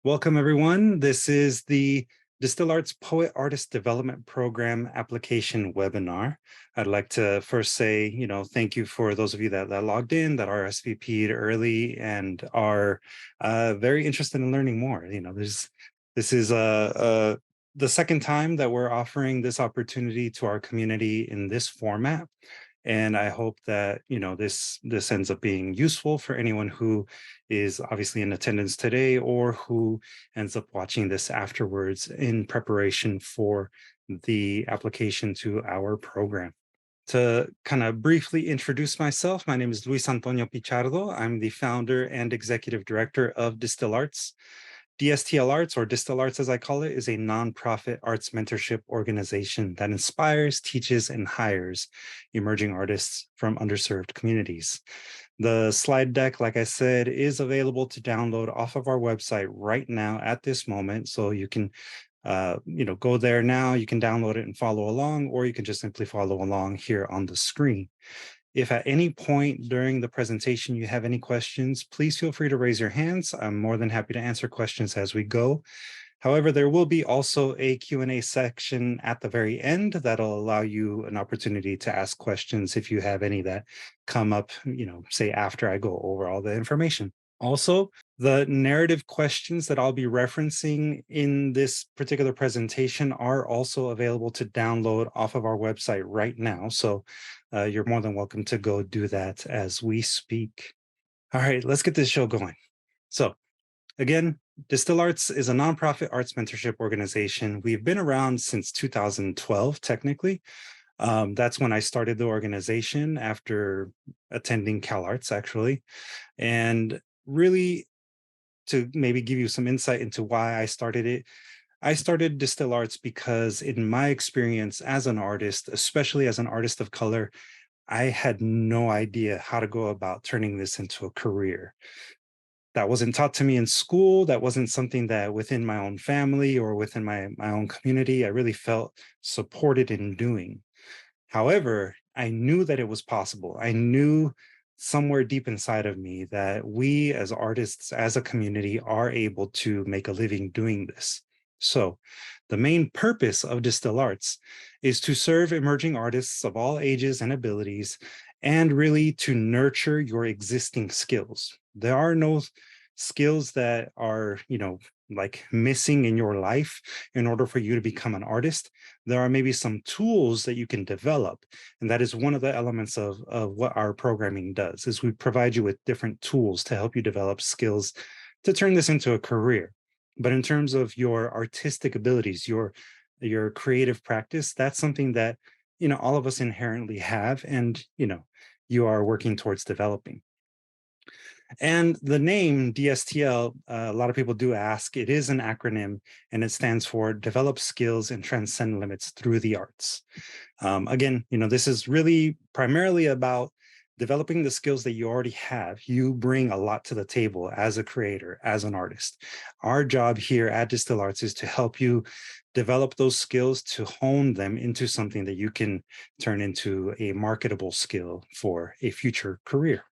Welcome, everyone. This is the DSTL Arts Poet Artist Development Program application webinar. I'd like to first say, thank you for those of you that logged in, that RSVP'd early, and are very interested in learning more. This is the second time that we're offering this opportunity to our community in this format. And I hope that this ends up being useful for anyone who is obviously in attendance today or who ends up watching this afterwards in preparation for the application to our program. To kind of briefly introduce myself, my name is Antonio Pichardo. I'm the founder and executive director of DSTL Arts. DSTL Arts, or DSTL Arts as I call it, is a nonprofit arts mentorship organization that inspires, teaches, and hires emerging artists from underserved communities. The slide deck, like I said, is available to download off of our website right now at this moment. So you can go there now, you can download it and follow along, or you can just simply follow along here on the screen. If at any point during the presentation you have any questions, please feel free to raise your hands. I'm more than happy to answer questions as we go. However, there will be also a Q&A section at the very end that'll allow you an opportunity to ask questions if you have any that come up, say after I go over all the information. Also, the narrative questions that I'll be referencing in this particular presentation are also available to download off of our website right now. So you're more than welcome to go do that as we speak. All right, let's get this show going. So again, DSTL Arts is a nonprofit arts mentorship organization. We've been around since 2012, technically. That's when I started the organization after attending CalArts, actually. And really, to maybe give you some insight into why I started it, I started DSTL Arts because in my experience as an artist, especially as an artist of color, I had no idea how to go about turning this into a career. That wasn't taught to me in school. That wasn't something that within my own family or within my own community, I really felt supported in doing. However, I knew that it was possible. I knew somewhere deep inside of me that we as artists, as a community, are able to make a living doing this. So the main purpose of DSTL Arts is to serve emerging artists of all ages and abilities, and really to nurture your existing skills. There are no skills that are, like missing in your life in order for you to become an artist. There are maybe some tools that you can develop. And that is one of the elements of what our programming does, is we provide you with different tools to help you develop skills to turn this into a career. But in terms of your artistic abilities, your creative practice, that's something that, all of us inherently have, and, you are working towards developing. And the name DSTL, a lot of people do ask, it is an acronym, and it stands for Develop Skills and Transcend Limits Through the Arts. Again, this is really primarily about developing the skills that you already have. You bring a lot to the table as a creator, as an artist. Our job here at DSTL Arts is to help you develop those skills, to hone them into something that you can turn into a marketable skill for a future career.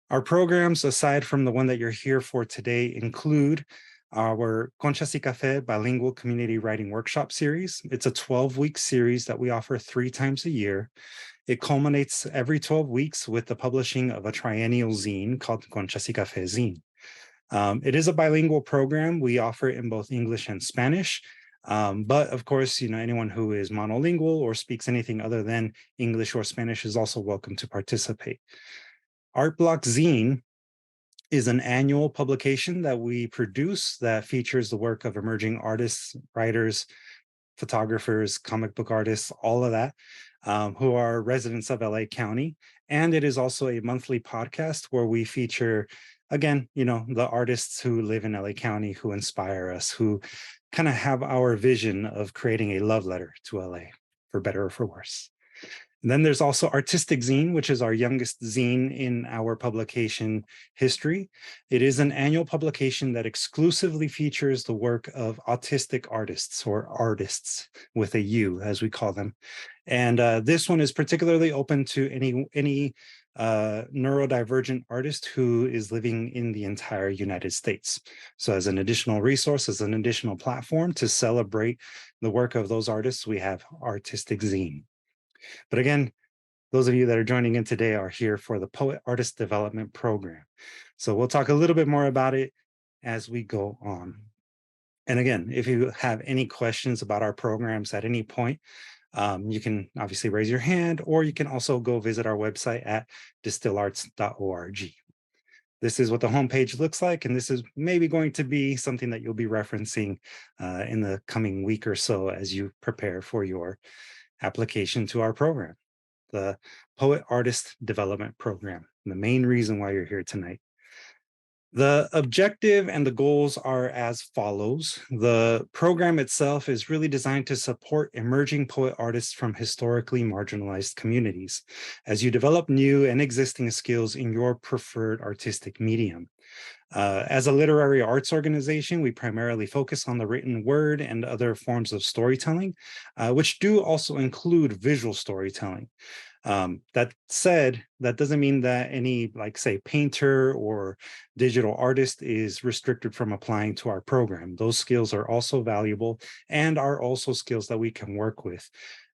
Our programs, aside from the one that you're here for today, include our Conchas y Café Bilingual Community Writing Workshop Series. It's a 12-week series that we offer 3 times a year. It culminates every 12 weeks with the publishing of a triennial zine called Conchas y Café Zine. It is a bilingual program. We offer it in both English and Spanish. But of course, anyone who is monolingual or speaks anything other than English or Spanish is also welcome to participate. Art Block Zine is an annual publication that we produce that features the work of emerging artists, writers, photographers, comic book artists, all of that, who are residents of LA County. And it is also a monthly podcast where we feature, again, the artists who live in LA County, who inspire us, who kind of have our vision of creating a love letter to LA, for better or for worse. And then there's also Artistic Zine, which is our youngest zine in our publication history. It is an annual publication that exclusively features the work of autistic artists, or artists with a U, as we call them. And this one is particularly open to any neurodivergent artist who is living in the entire United States. So, as an additional resource, as an additional platform to celebrate the work of those artists, we have Artistic Zine. But again, those of you that are joining in today are here for the Poet Artist Development Program. So, we'll talk a little bit more about it as we go on. And again, if you have any questions about our programs at any point, you can obviously raise your hand, or you can also go visit our website at distillarts.org. This is what the homepage looks like, and this is maybe going to be something that you'll be referencing in the coming week or so as you prepare for your application to our program, the Poet Artist Development Program, the main reason why you're here tonight. The objective and the goals are as follows. The program itself is really designed to support emerging poet artists from historically marginalized communities as you develop new and existing skills in your preferred artistic medium. As a literary arts organization, we primarily focus on the written word and other forms of storytelling, which do also include visual storytelling. That said, that doesn't mean that any, like, say, painter or digital artist is restricted from applying to our program. Those skills are also valuable and are also skills that we can work with.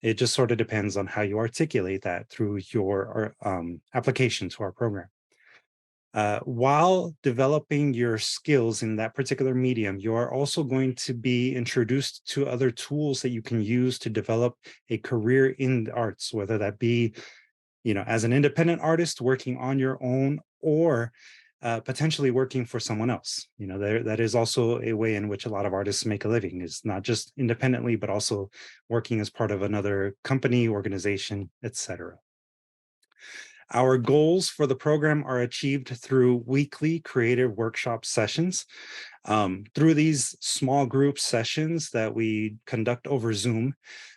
It just sort of depends on how you articulate that through your application to our program. While developing your skills in that particular medium, you are also going to be introduced to other tools that you can use to develop a career in the arts, whether that be, as an independent artist working on your own, or potentially working for someone else. That is also a way in which a lot of artists make a living, is not just independently, but also working as part of another company, organization, etc. Our goals for the program are achieved through weekly creative workshop sessions. Through these small group sessions that we conduct over Zoom,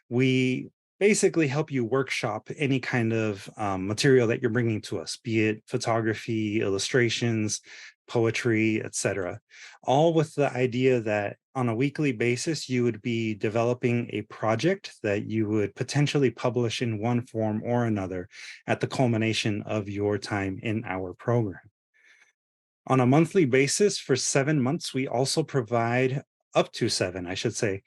we basically help you workshop any kind of material that you're bringing to us, be it photography, illustrations, poetry, etc. All with the idea that on a weekly basis, you would be developing a project that you would potentially publish in one form or another at the culmination of your time in our program. On a monthly basis for 7 months, we also provide up to seven, I should say,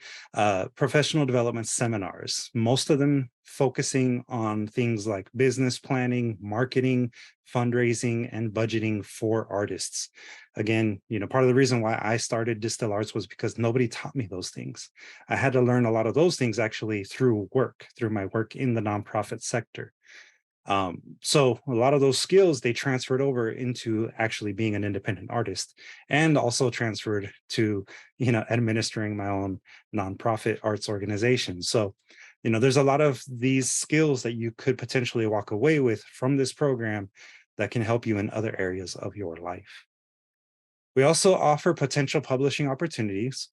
professional development seminars, most of them focusing on things like business planning, marketing, fundraising, and budgeting for artists. Again, part of the reason why I started Distill Arts was because nobody taught me those things. I had to learn a lot of those things actually through my work in the nonprofit sector. So a lot of those skills, they transferred over into actually being an independent artist, and also transferred to administering my own nonprofit arts organization. So there's a lot of these skills that you could potentially walk away with from this program that can help you in other areas of your life. We also offer potential publishing opportunities.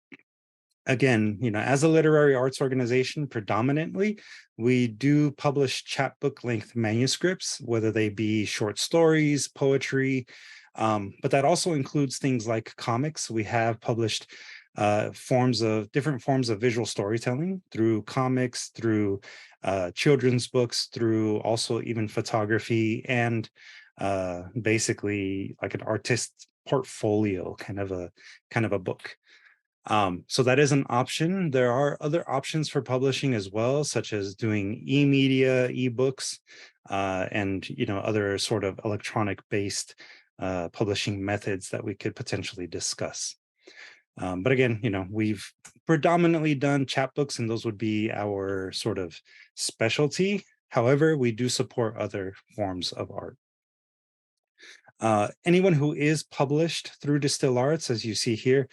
Again, as a literary arts organization, predominantly, we do publish chapbook length manuscripts, whether they be short stories, poetry, but that also includes things like comics. We have published different forms of visual storytelling through comics, through children's books, through also even photography, and basically like an artist portfolio kind of a book. So that is an option. There are other options for publishing as well, such as doing e-media, ebooks, and other sort of electronic-based publishing methods that we could potentially discuss. But again, we've predominantly done chapbooks, and those would be our sort of specialty. However, we do support other forms of art. Anyone who is published through Distill Arts, as you see here,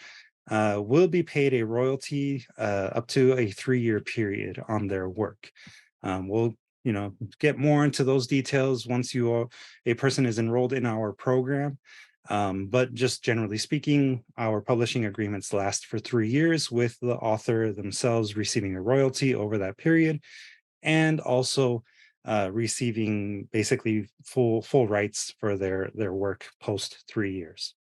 will be paid a royalty up to a 3-year period on their work. We'll get more into those details once a person is enrolled in our program. But just generally speaking, our publishing agreements last for 3 years, with the author themselves receiving a royalty over that period, and also receiving basically full rights for their work post 3 years.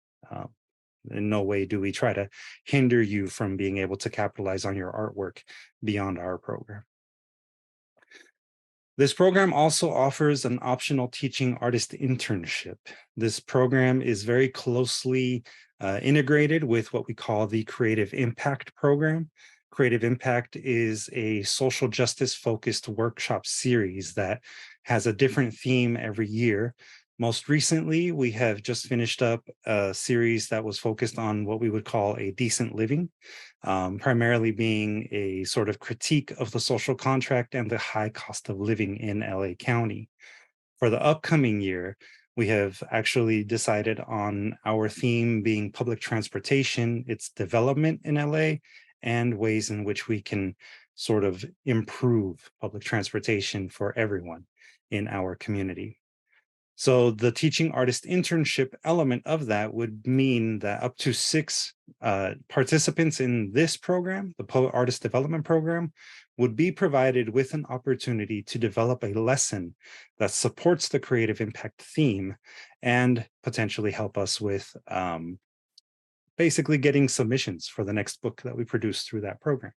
In no way do we try to hinder you from being able to capitalize on your artwork beyond our program. This program also offers an optional teaching artist internship. This program is very closely integrated with what we call the Creative Impact program. Creative Impact is a social justice focused workshop series that has a different theme every year. Most recently, we have just finished up a series that was focused on what we would call a decent living, primarily being a sort of critique of the social contract and the high cost of living in LA County. For the upcoming year, we have actually decided on our theme being public transportation, its development in LA, and ways in which we can sort of improve public transportation for everyone in our community. So the teaching artist internship element of that would mean that up to 6 participants in this program, the Poet Artist Development Program, would be provided with an opportunity to develop a lesson that supports the creative impact theme and potentially help us with basically getting submissions for the next book that we produce through that program.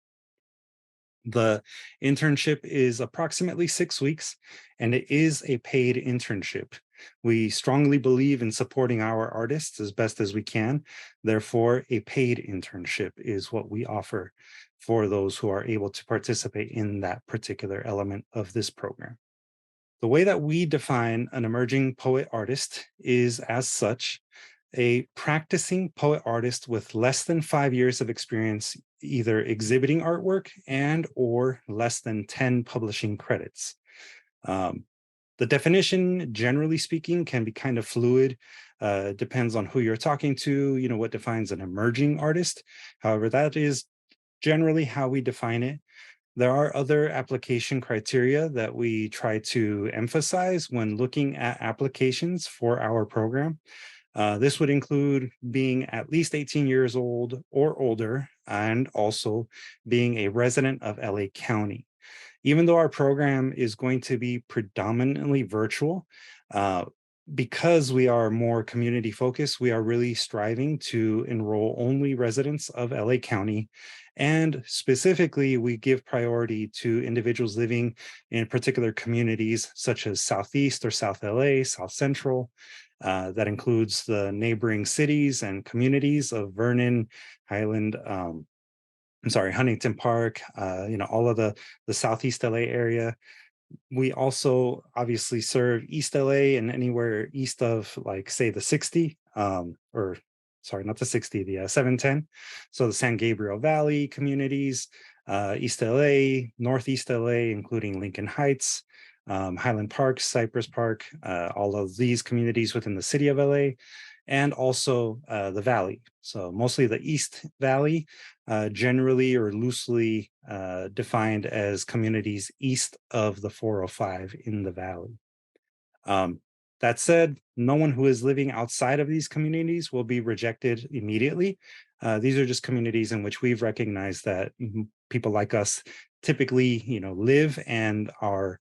The internship is approximately 6 weeks, and it is a paid internship. We strongly believe in supporting our artists as best as we can. Therefore, a paid internship is what we offer for those who are able to participate in that particular element of this program. The way that we define an emerging poet artist is as such: a practicing poet artist with less than 5 years of experience either exhibiting artwork and or less than 10 publishing credits. Um, the definition, generally speaking, can be kind of fluid. Depends on who you're talking to, what defines an emerging artist. However, that is generally how we define it. There are other application criteria that we try to emphasize when looking at applications for our program. This would include being at least 18 years old or older, and also being a resident of LA County. Even though our program is going to be predominantly virtual, uh, because we are more community focused, we are really striving to enroll only residents of LA County. And specifically, we give priority to individuals living in particular communities such as Southeast or South LA, South Central. That includes the neighboring cities and communities of Vernon, Highland, Huntington Park, all of the Southeast LA area. We also obviously serve East LA and anywhere east of, like, say, the 60, or sorry, not the 60, the 710. So the San Gabriel Valley communities, East LA, Northeast LA, including Lincoln Heights, Highland Park, Cypress Park, all of these communities within the city of LA, and also the Valley. So mostly the East Valley, generally or loosely defined as communities east of the 405 in the Valley. That said, no one who is living outside of these communities will be rejected immediately. These are just communities in which we've recognized that people like us typically, live and are,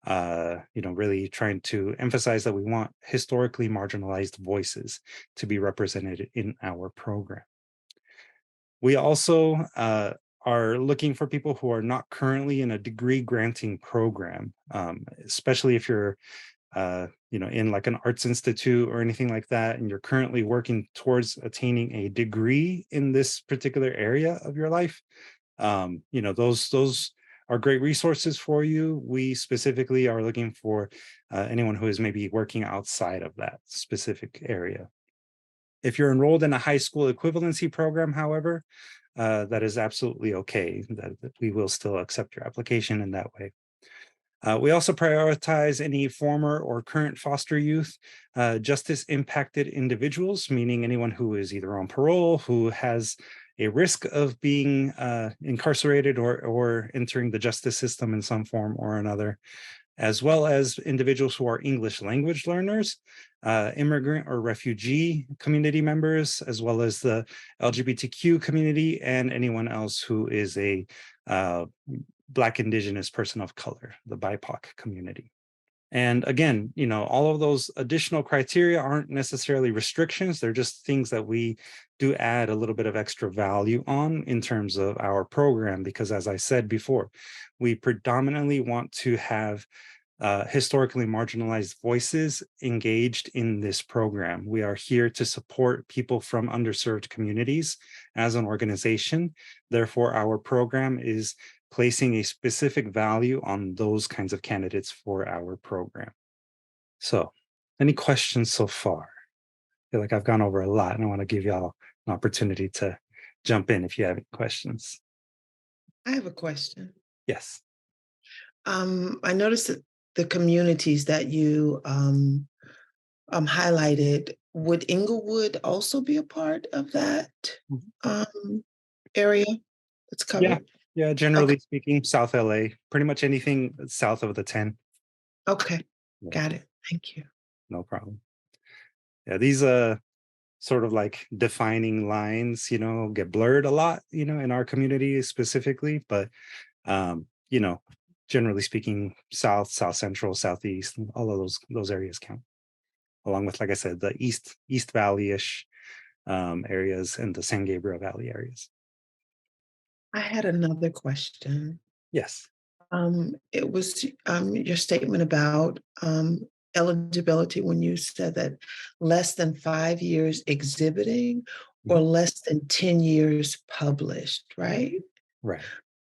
really trying to emphasize that we want historically marginalized voices to be represented in our program. We also are looking for people who are not currently in a degree granting program, especially if you're in like an arts institute or anything like that, and you're currently working towards attaining a degree in this particular area of your life. Those are great resources for you. We specifically are looking for anyone who is maybe working outside of that specific area. If you're enrolled in a high school equivalency program, however, that is absolutely okay. That we will still accept your application in that way. We also prioritize any former or current foster youth, justice impacted individuals, meaning anyone who is either on parole, who has a risk of being incarcerated or entering the justice system in some form or another, as well as individuals who are English language learners, immigrant or refugee community members, as well as the LGBTQ community, and anyone else who is a Black, Indigenous person of color, the BIPOC community. And again, all of those additional criteria aren't necessarily restrictions. They're just things that we do add a little bit of extra value on in terms of our program, because as I said before, we predominantly want to have historically marginalized voices engaged in this program. We are here to support people from underserved communities as an organization. Therefore, our program is placing a specific value on those kinds of candidates for our program. So, any questions so far? I feel like I've gone over a lot, and I want to give y'all an opportunity to jump in if you have any questions. I have a question. Yes. I noticed that the communities that you highlighted, would Inglewood also be a part of that Mhm. um, area that's Yeah. covered? Yeah. Okay, Generally speaking, South LA, pretty much anything south of the 10. okay, Yeah. got it. Thank you. No problem. Yeah. These sort of like defining lines, get blurred a lot, in our community specifically. But generally speaking, South, South Central, Southeast, all of those areas count, along with, like I said, the East Valley-ish areas and the San Gabriel Valley areas. I had another question. Yes. It was your statement about eligibility when you said that less than 5 years exhibiting or Mhm. less than 10 years published, right? Right.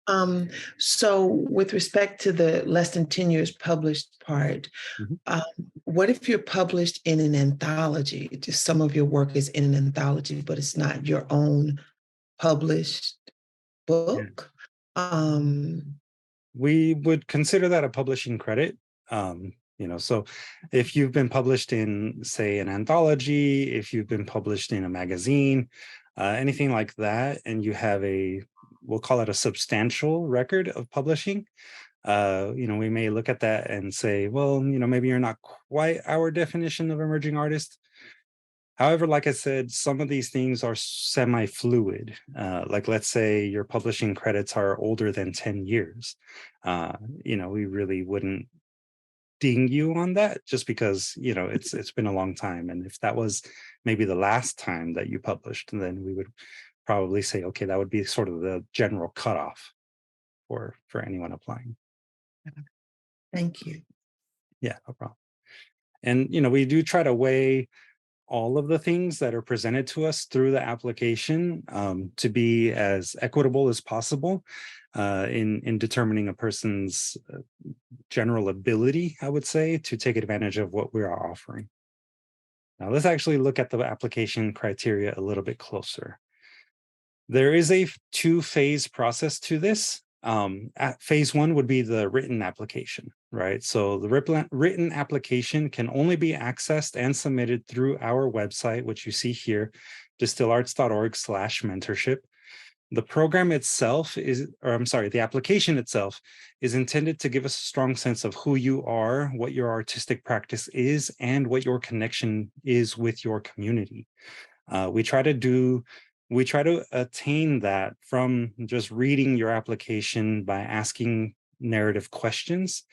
Um, so with respect to the less than 10 years published part, Mhm. um, what if you're published in an anthology? Just some of your work is in an anthology, but it's not your own published Yeah. book? Um, We would consider that a publishing credit. So if you've been published in, say, an anthology, if you've been published in a magazine, anything like that, and you have we'll call it a substantial record of publishing, we may look at that and say, well, maybe you're not quite our definition of emerging artist. However, like I said, some of these things are semi-fluid. Like, let's say your publishing credits are older than 10 years. We really wouldn't ding you on that just because, it's been a long time. And if that was maybe the last time that you published, then we would probably say, okay, that would be sort of the general cutoff for anyone applying. Thank you. Yeah, no problem. And we do try to weigh all of the things that are presented to us through the application to be as equitable as possible in determining a person's general ability, I would say, to take advantage of what we are offering. Now, let's actually look at the application criteria a little bit closer. There is a two-phase process to this. At phase one would be the written application, right? So the written application can only be accessed and submitted through our website, which you see here, distillarts.org/mentorship. The program itself the application itself is intended to give us a strong sense of who you are, what your artistic practice is, and what your connection is with your community. We try to attain that from just reading your application by asking narrative questions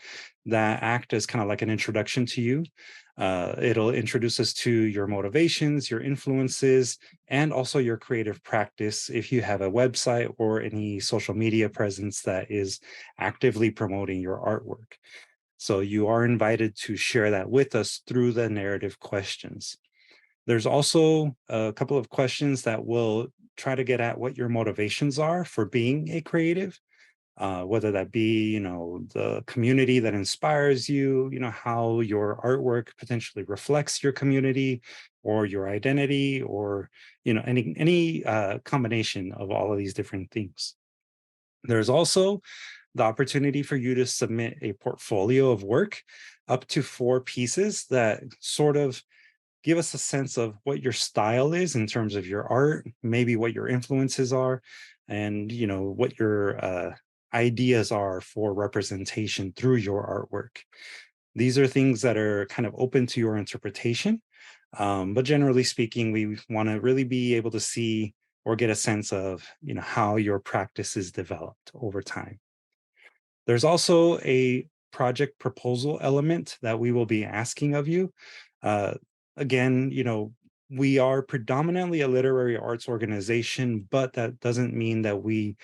that act as kind of like an introduction to you. It'll introduce us to your motivations, your influences, and also your creative practice if you have a website or any social media presence that is actively promoting your artwork. So you are invited to share that with us through the narrative questions. There's also a couple of questions that will try to get at what your motivations are for being a creative, whether that be, the community that inspires you, how your artwork potentially reflects your community or your identity, or, any combination of all of these different things. There's also the opportunity for you to submit a portfolio of work, up to 4 pieces that sort of give us a sense of what your style is in terms of your art, maybe what your influences are, and what your ideas are for representation through your artwork. These are things that are kind of open to your interpretation, but generally speaking, we want to really be able to see or get a sense of how your practice is developed over time. There's also a project proposal element that we will be asking of you. Uh, Again, we are predominantly a literary arts organization, but that doesn't mean that we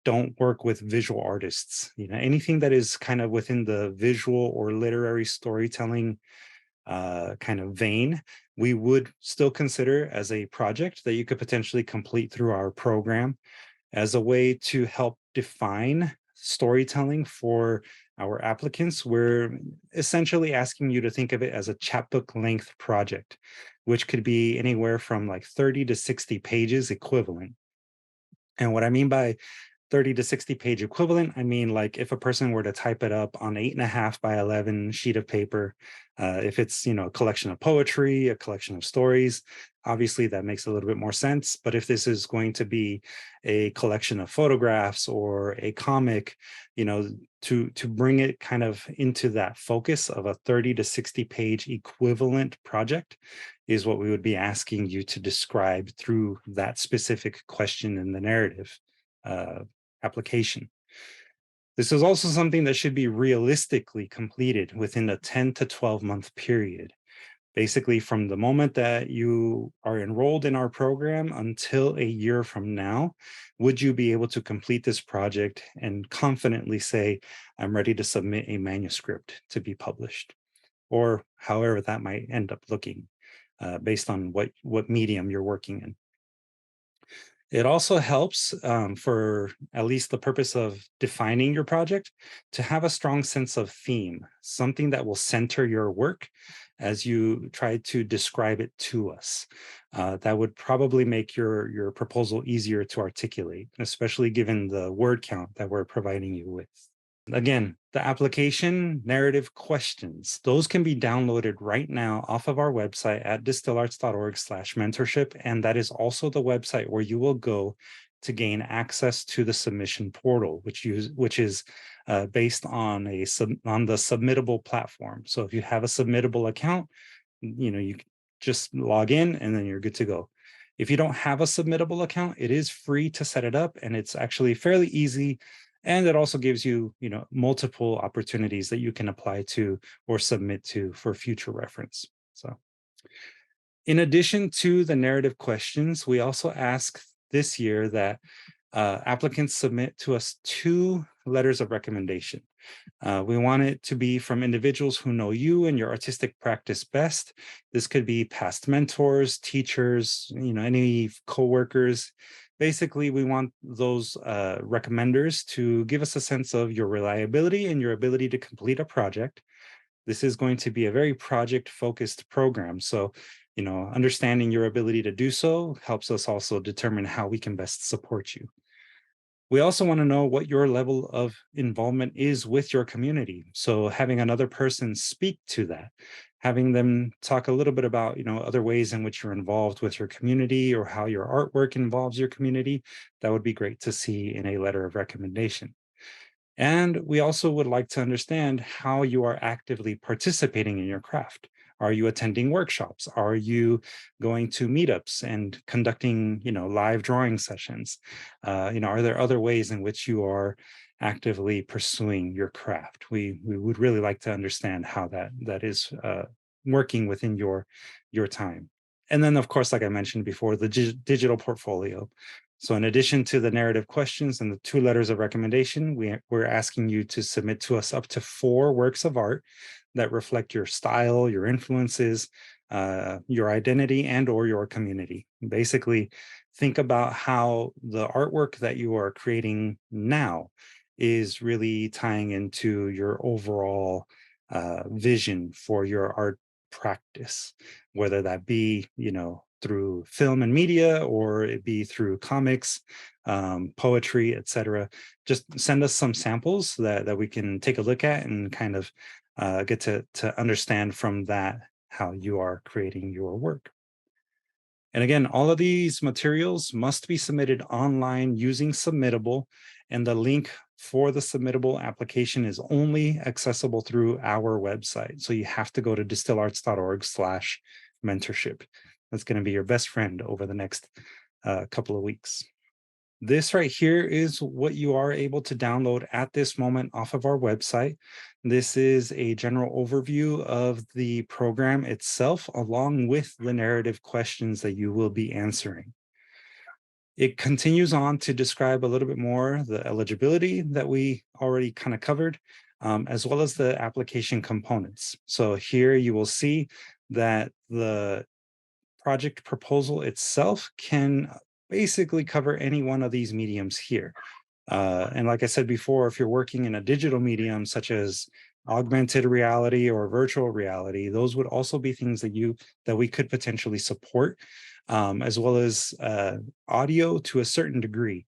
don't work with visual artists. Anything that is kind of within the visual or literary storytelling kind of vein, we would still consider as a project that you could potentially complete through our program as a way to help define storytelling for our applicants. We're essentially asking you to think of it as a chapbook length project, which could be anywhere from like 30 to 60 pages equivalent. And what I mean by 30 to 60 page equivalent, I mean, like if a person were to type it up on 8.5 by 11 sheet of paper, if it's, a collection of poetry, a collection of stories, obviously that makes a little bit more sense. But if this is going to be a collection of photographs or a comic, to bring it kind of into that focus of a 30 to 60 page equivalent project is what we would be asking you to describe through that specific question in the narrative application. This is also something that should be realistically completed within a 10 to 12 month period. Basically, from the moment that you are enrolled in our program until a year from now, would you be able to complete this project and confidently say, I'm ready to submit a manuscript to be published, or however that might end up looking based on what medium you're working in. It also helps for at least the purpose of defining your project to have a strong sense of theme, something that will center your work as you try to describe it to us. That would probably make your proposal easier to articulate, especially given the word count that we're providing you with. Again, the application narrative questions, those can be downloaded right now off of our website at distillarts.org/mentorship. And that is also the website where you will go to gain access to the submission portal, which is based on the submittable platform. So if you have a submittable account, you just log in and then you're good to go. If you don't have a submittable account, it is free to set it up, and it's actually fairly easy. And it also gives you, multiple opportunities that you can apply to or submit to for future reference. So, in addition to the narrative questions, we also ask this year that applicants submit to us 2 letters of recommendation. We want it to be from individuals who know you and your artistic practice best. This could be past mentors, teachers, any coworkers. Basically, we want those recommenders to give us a sense of your reliability and your ability to complete a project. This is going to be a very project-focused program. So, understanding your ability to do so helps us also determine how we can best support you. We also want to know what your level of involvement is with your community. So having another person speak to that, having them talk a little bit about, other ways in which you're involved with your community or how your artwork involves your community, that would be great to see in a letter of recommendation. And we also would like to understand how you are actively participating in your craft. Are you attending workshops? Are you going to meetups and conducting, live drawing sessions? Are there other ways in which you are actively pursuing your craft? We would really like to understand how that is working within your time. And then, of course, like I mentioned before, the digital portfolio. So in addition to the narrative questions and the 2 letters of recommendation, we're asking you to submit to us up to 4 works of art that reflect your style, your influences, your identity, and or your community. Basically, think about how the artwork that you are creating now is really tying into your overall vision for your art practice, whether that be, through film and media, or it be through comics, poetry, etc. Just send us some samples that we can take a look at and kind of get to understand from that how you are creating your work. And again, all of these materials must be submitted online using Submittable, and the link for the Submittable application is only accessible through our website. So you have to go to distillarts.org/mentorship. That's going to be your best friend over the next couple of weeks. This right here is what you are able to download at this moment off of our website. This is a general overview of the program itself, along with the narrative questions that you will be answering. It continues on to describe a little bit more the eligibility that we already kind of covered, as well as the application components. So here you will see that the project proposal itself can basically cover any one of these mediums here. And like I said before, if you're working in a digital medium such as augmented reality or virtual reality, those would also be things that we could potentially support, as well as audio to a certain degree.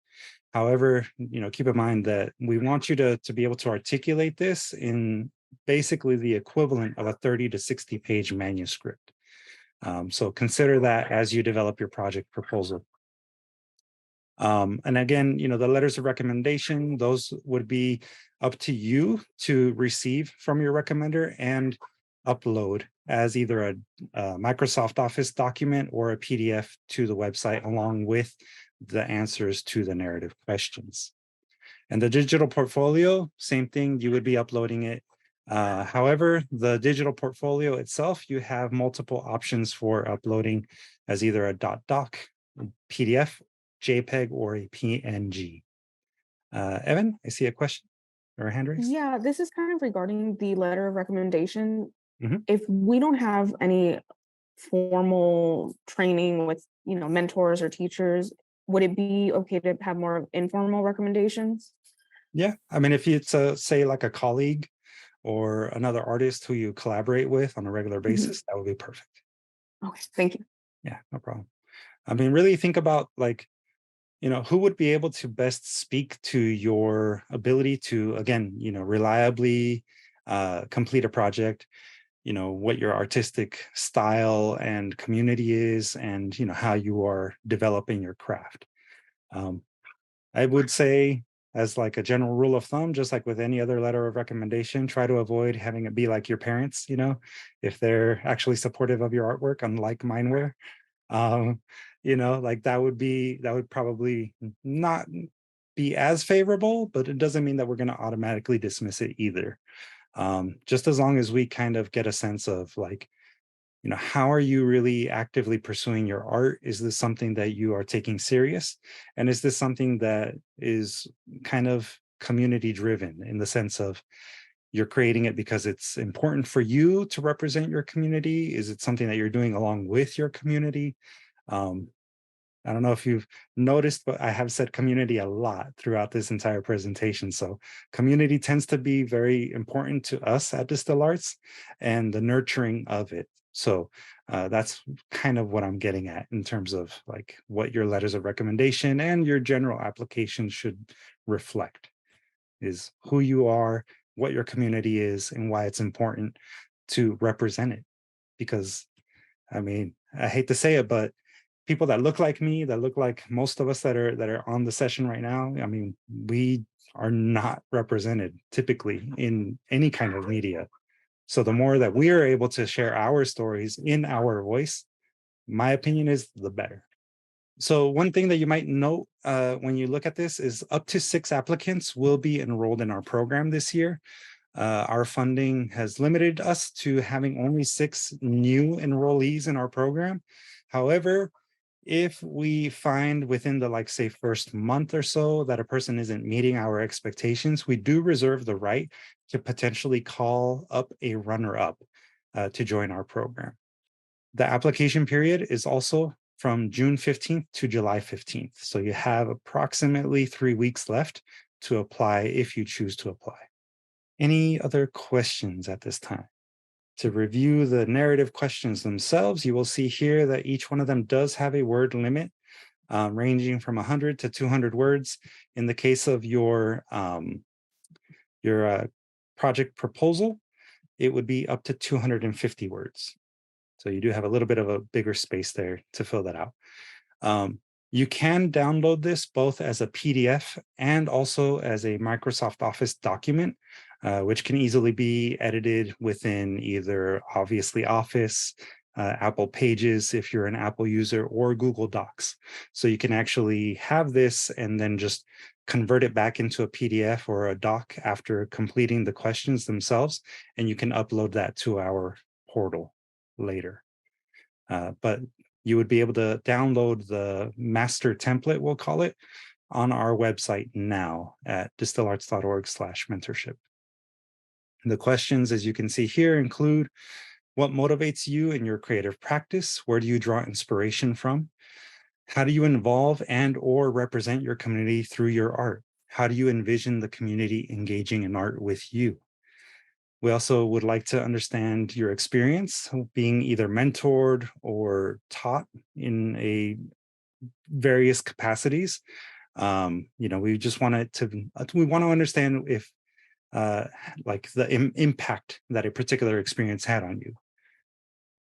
However, keep in mind that we want you to be able to articulate this in basically the equivalent of a 30 to 60 page manuscript. So consider that as you develop your project proposal. And again, the letters of recommendation, those would be up to you to receive from your recommender and upload as either a Microsoft Office document or a PDF to the website, along with the answers to the narrative questions. And the digital portfolio, same thing, you would be uploading it. However, the digital portfolio itself, you have multiple options for uploading as either a .doc, PDF, JPEG, or a PNG. Evan, I see a question or a hand raised. Yeah, this is kind of regarding the letter of recommendation. Mhm. If we don't have any formal training with, mentors or teachers, would it be okay to have more informal recommendations? Yeah, I mean, if it's say like a colleague or another artist who you collaborate with on a regular Mhm. basis, that would be perfect. Okay, thank you. Yeah, no problem. I mean, really think about like, who would be able to best speak to your ability to, again, reliably complete a project, what your artistic style and community is, and, how you are developing your craft. Um, I would say, as like a general rule of thumb, just like with any other letter of recommendation, try to avoid having it be like your parents, if they're actually supportive of your artwork, unlike mine were. Um, like that would probably not be as favorable, but it doesn't mean that we're going to automatically dismiss it either. Just as long as we kind of get a sense of like, how are you really actively pursuing your art? Is this something that you are taking serious? And is this something that is kind of community driven in the sense of you're creating it because it's important for you to represent your community? Is it something that you're doing along with your community? Um, I don't know if you've noticed, but I have said community a lot throughout this entire presentation. So community tends to be very important to us at Distill Arts and the nurturing of it. So that's kind of what I'm getting at in terms of like what your letters of recommendation and your general application should reflect is who you are, what your community is, and why it's important to represent it. Because I mean, I hate to say it, but people that look like me, that look like most of us that are on the session right now, I mean, we are not represented typically in any kind of media. So the more that we are able to share our stories in our voice, my opinion is the better. So one thing that you might note when you look at this is up to 6 applicants will be enrolled in our program this year. Our funding has limited us to having only 6 new enrollees in our program. However, if we find within the like say first month or so that a person isn't meeting our expectations, we do reserve the right to potentially call up a runner-up to join our program. The application period is also from June 15th to July 15th. So you have approximately 3 weeks left to apply if you choose to apply. Any other questions at this time? To review the narrative questions themselves, you will see here that each one of them does have a word limit ranging from 100 to 200 words. In the case of your project proposal, it would be up to 250 words. So you do have a little bit of a bigger space there to fill that out. You can download this both as a PDF and also as a Microsoft Office document, which can easily be edited within either obviously Office, Apple Pages if you're an Apple user, or Google Docs. So you can actually have this and then just convert it back into a PDF or a doc after completing the questions themselves, and you can upload that to our portal later. But you would be able to download the master template, we'll call it, on our website now at distillarts.org/mentorship. The questions, as you can see here, include: what motivates you in your creative practice? Where do you draw inspiration from? How do you involve and or represent your community through your art? How do you envision the community engaging in art with you? We also would like to understand your experience being either mentored or taught in a various capacities. We just wanted to, we want to understand if like the impact that a particular experience had on you.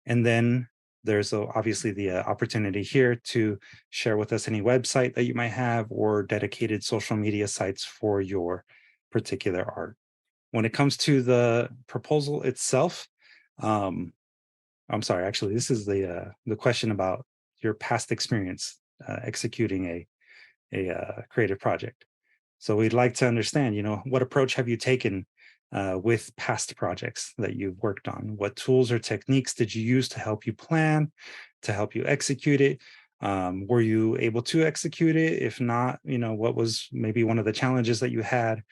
And then there's obviously the opportunity here to share with us any website that you might have or dedicated social media sites for your particular art. When it comes to the proposal itself, I'm sorry, actually, this is the question about your past experience executing a creative project. So we'd like to understand, what approach have you taken with past projects that you've worked on? What tools or techniques did you use to help you plan, to help you execute it? Were you able to execute it? If not, what was maybe one of the challenges that you had?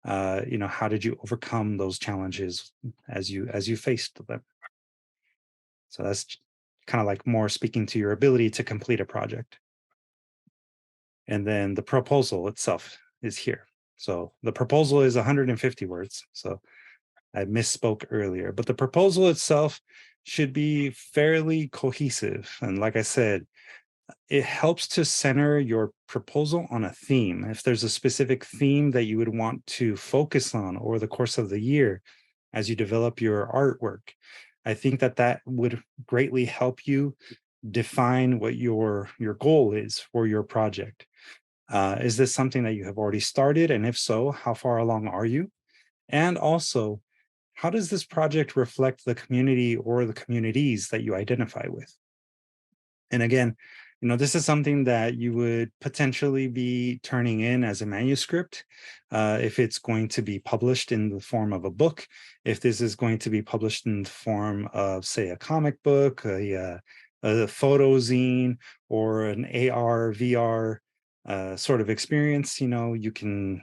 How did you overcome those challenges as you faced them? So that's kind of like more speaking to your ability to complete a project. And then the proposal itself is here. So the proposal is 150 words. So I misspoke earlier, but the proposal itself should be fairly cohesive. And like I said, it helps to center your proposal on a theme. If there's a specific theme that you would want to focus on over the course of the year as you develop your artwork, I think that would greatly help you define what your goal is for your project. Is this something that you have already started? And if so, how far along are you? And also, how does this project reflect the community or the communities that you identify with? And again, this is something that you would potentially be turning in as a manuscript if it's going to be published in the form of a book, if this is going to be published in the form of, say, a comic book, a photo zine, or an AR, VR sort of experience. You can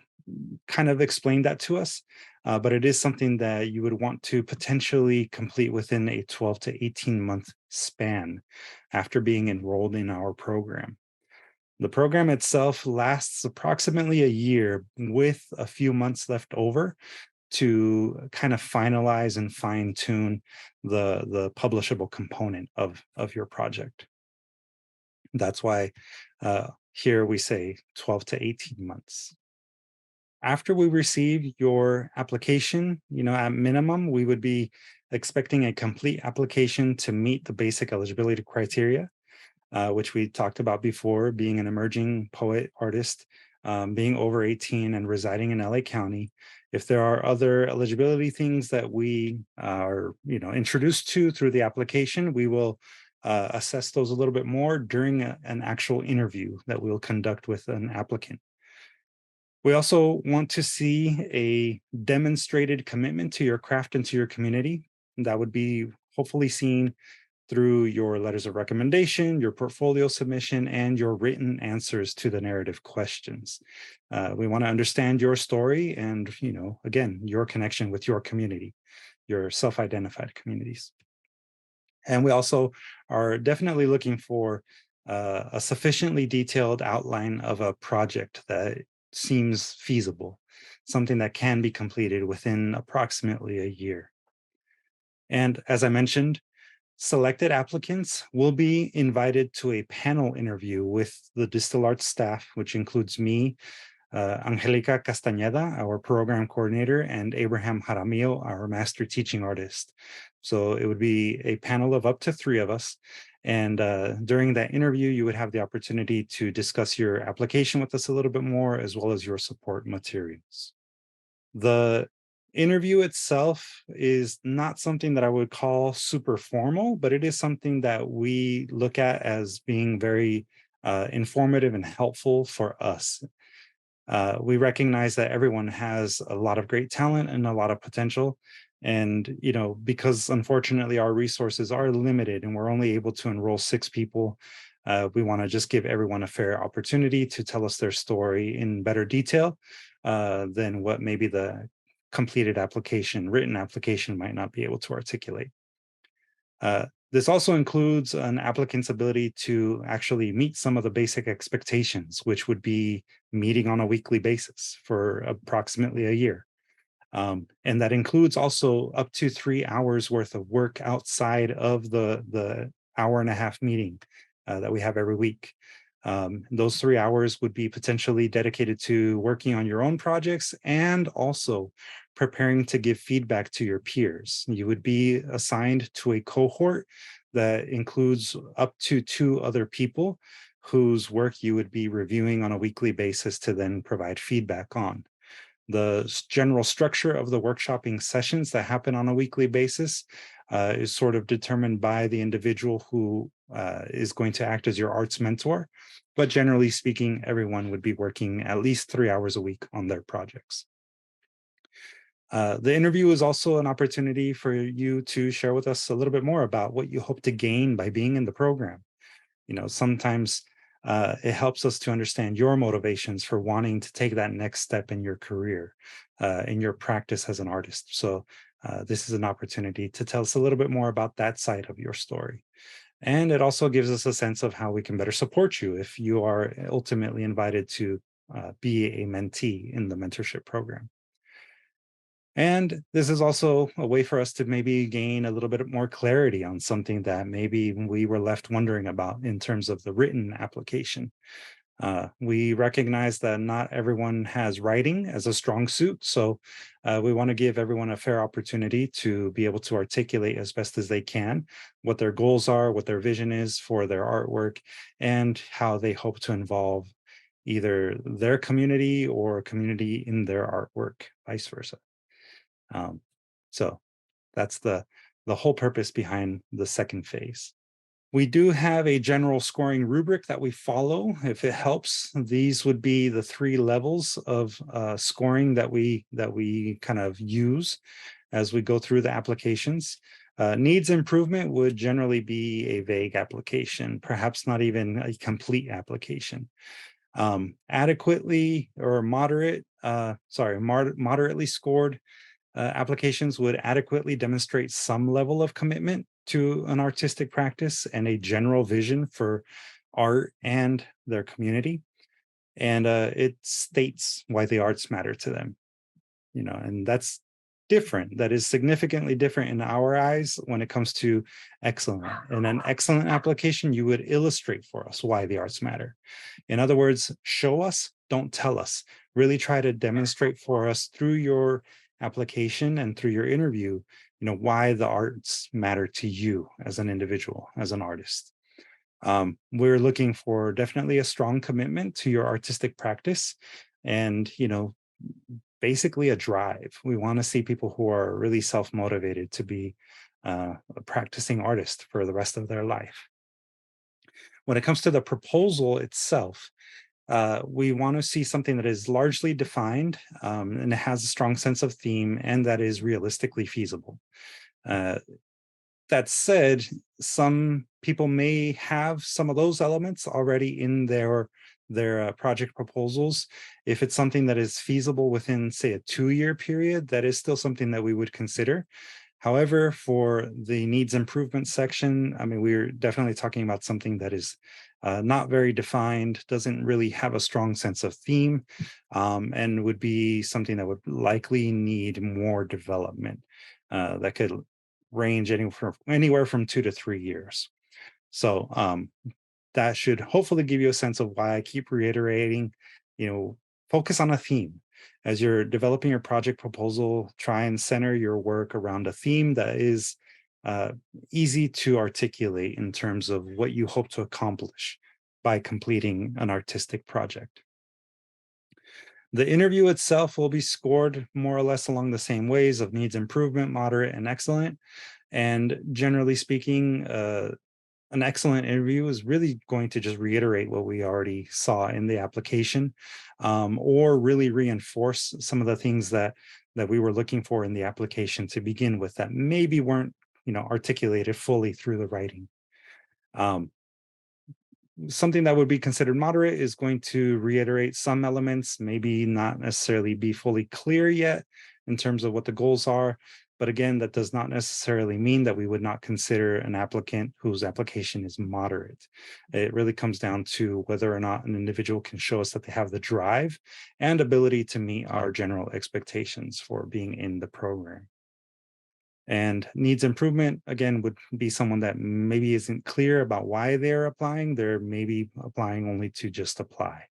kind of explain that to us. But it is something that you would want to potentially complete within a 12 to 18 month span after being enrolled in our program. The program itself lasts approximately a year with a few months left over to kind of finalize and fine tune the publishable component of your project. That's why here we say 12 to 18 months. After we receive your application, at minimum, we would be expecting a complete application to meet the basic eligibility criteria, which we talked about before, being an emerging poet artist, being over 18 and residing in LA County. If there are other eligibility things that we are, introduced to through the application, we will assess those a little bit more during an actual interview that we'll conduct with an applicant. We also want to see a demonstrated commitment to your craft and to your community. That would be hopefully seen through your letters of recommendation, your portfolio submission, and your written answers to the narrative questions. We want to understand your story and, again, your connection with your community, your self-identified communities. And we also are definitely looking for a sufficiently detailed outline of a project that seems feasible, something that can be completed within approximately a year. And as I mentioned, selected applicants will be invited to a panel interview with the Distill Arts staff, which includes me, Angelica Castañeda, our program coordinator, and Abraham Jaramillo, our master teaching artist. So it would be a panel of up to 3 of us. And during that interview, you would have the opportunity to discuss your application with us a little bit more, as well as your support materials. The interview itself is not something that I would call super formal, but it is something that we look at as being very informative and helpful for us. We recognize that everyone has a lot of great talent and a lot of potential, And, because unfortunately our resources are limited and we're only able to enroll 6 people, we want to just give everyone a fair opportunity to tell us their story in better detail than what maybe the completed application, written application might not be able to articulate. This also includes an applicant's ability to actually meet some of the basic expectations, which would be meeting on a weekly basis for approximately a year. And that includes also up to 3 hours worth of work outside of the hour and a half meeting that we have every week. Those 3 hours would be potentially dedicated to working on your own projects and also preparing to give feedback to your peers. You would be assigned to a cohort that includes up to 2 other people whose work you would be reviewing on a weekly basis to then provide feedback on. The general structure of the workshopping sessions that happen on a weekly basis is sort of determined by the individual who is going to act as your arts mentor. But generally speaking, everyone would be working at least 3 hours a week on their projects. The interview is also an opportunity for you to share with us a little bit more about what you hope to gain by being in the program. Sometimes it helps us to understand your motivations for wanting to take that next step in your career, in your practice as an artist. So this is an opportunity to tell us a little bit more about that side of your story. And it also gives us a sense of how we can better support you if you are ultimately invited to be a mentee in the mentorship program. And this is also a way for us to maybe gain a little bit more clarity on something that maybe we were left wondering about in terms of the written application. We recognize that not everyone has writing as a strong suit, so we want to give everyone a fair opportunity to be able to articulate as best as they can what their goals are, what their vision is for their artwork, and how they hope to involve either their community or a community in their artwork, vice versa. So that's the whole purpose behind the second phase. We do have a general scoring rubric that we follow. If it helps, these would be the 3 levels of scoring that we kind of use as we go through the applications. Needs improvement would generally be a vague application, perhaps not even a complete application. Adequately or moderately scored applications would adequately demonstrate some level of commitment to an artistic practice and a general vision for art and their community. And it states why the arts matter to them, and that's different. That is significantly different in our eyes when it comes to excellent. In an excellent application, you would illustrate for us why the arts matter. In other words, show us, don't tell us. Really try to demonstrate for us through your application and through your interview, why the arts matter to you as an individual, as an artist. We're looking for definitely a strong commitment to your artistic practice and, basically a drive. We want to see people who are really self-motivated to be a practicing artist for the rest of their life. When it comes to the proposal itself, we want to see something that is largely defined and it has a strong sense of theme and that is realistically feasible. That said, some people may have some of those elements already in their project proposals. If it's something that is feasible within, say, a 2-year period, that is still something that we would consider. However, for the needs improvement section, we're definitely talking about something that is not very defined, doesn't really have a strong sense of theme, and would be something that would likely need more development that could range anywhere from 2 to 3 years. So that should hopefully give you a sense of why I keep reiterating, focus on a theme. As you're developing your project proposal, try and center your work around a theme that is easy to articulate in terms of what you hope to accomplish by completing an artistic project. The interview itself will be scored more or less along the same ways of needs improvement, moderate, and excellent. And generally speaking, An excellent interview is really going to just reiterate what we already saw in the application, or really reinforce some of the things that we were looking for in the application to begin with that maybe weren't, articulated fully through the writing. Um, Something that would be considered moderate is going to reiterate some elements, maybe not necessarily be fully clear yet in terms of what the goals are. But again, that does not necessarily mean that we would not consider an applicant whose application is moderate. It really comes down to whether or not an individual can show us that they have the drive and ability to meet our general expectations for being in the program. And needs improvement, again, would be someone that maybe isn't clear about why they're applying. They're maybe applying only to just apply.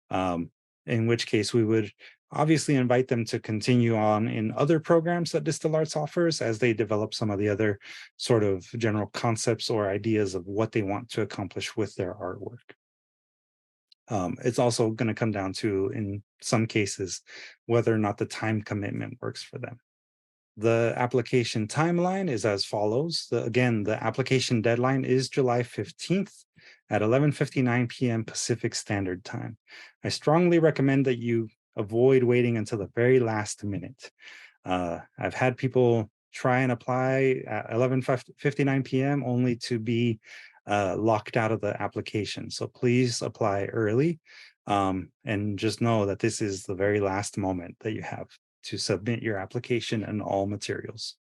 Um, in which case, we would obviously invite them to continue on in other programs that DSTL Arts offers as they develop some of the other sort of general concepts or ideas of what they want to accomplish with their artwork. It's also going to come down to, in some cases, whether or not the time commitment works for them. The application timeline is as follows. Again, the application deadline is July 15th at 11:59 p.m. Pacific Standard Time. I strongly recommend that you avoid waiting until the very last minute. I've had people try and apply at 11:59 p.m. only to be locked out of the application. So please apply early, and just know that this is the very last moment that you have to submit your application and all materials.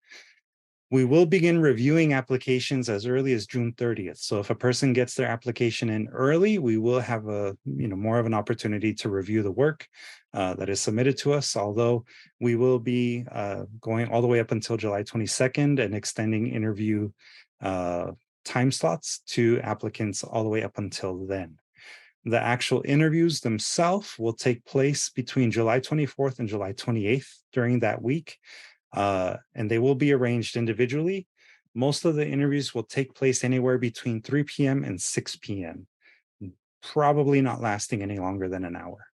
We will begin reviewing applications as early as June 30th. So if a person gets their application in early, we will have more of an opportunity to review the work that is submitted to us, although we will be going all the way up until July 22nd and extending interview time slots to applicants all the way up until then. The actual interviews themselves will take place between July 24th and July 28th during that week, and they will be arranged individually. Most of the interviews will take place anywhere between 3 p.m. and 6 p.m., probably not lasting any longer than an hour.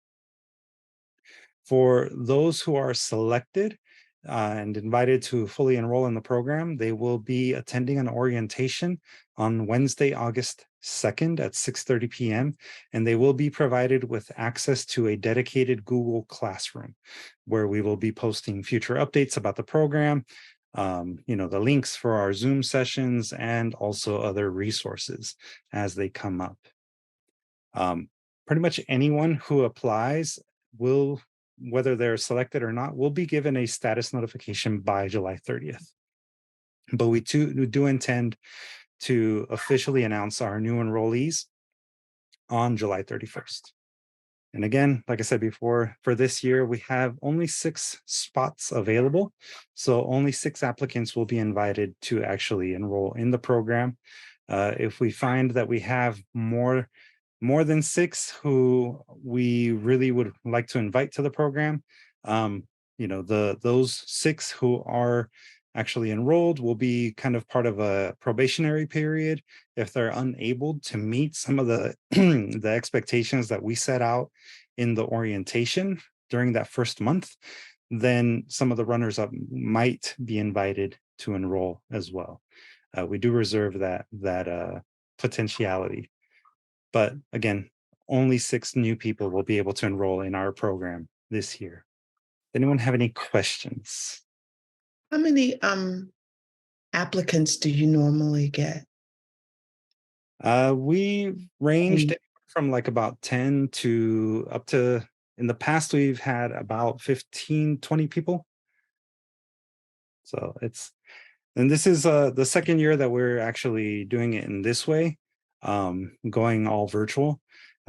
For those who are selected and invited to fully enroll in the program, they will be attending an orientation on Wednesday, August 2nd at 6:30 p.m. And they will be provided with access to a dedicated Google Classroom where we will be posting future updates about the program, the links for our Zoom sessions, and also other resources as they come up. Pretty much anyone who applies will, whether they're selected or not, will be given a status notification by July 30th. But we do intend to officially announce our new enrollees on July 31st. And again, like I said before, for this year, we have only 6 spots available. So only 6 applicants will be invited to actually enroll in the program. If we find that we have more than 6 who we really would like to invite to the program, those 6 who are actually enrolled will be kind of part of a probationary period. If they're unable to meet some of the the expectations that we set out in the orientation during that first month, then some of the runners up might be invited to enroll as well. We do reserve that potentiality. But again, only 6 new people will be able to enroll in our program this year. Anyone have any questions? How many applicants do you normally get? We ranged Mm. from like about 10 to up to, in the past, we've had about 15, 20 people. So and this is the second year that we're actually doing it in this way, going all virtual.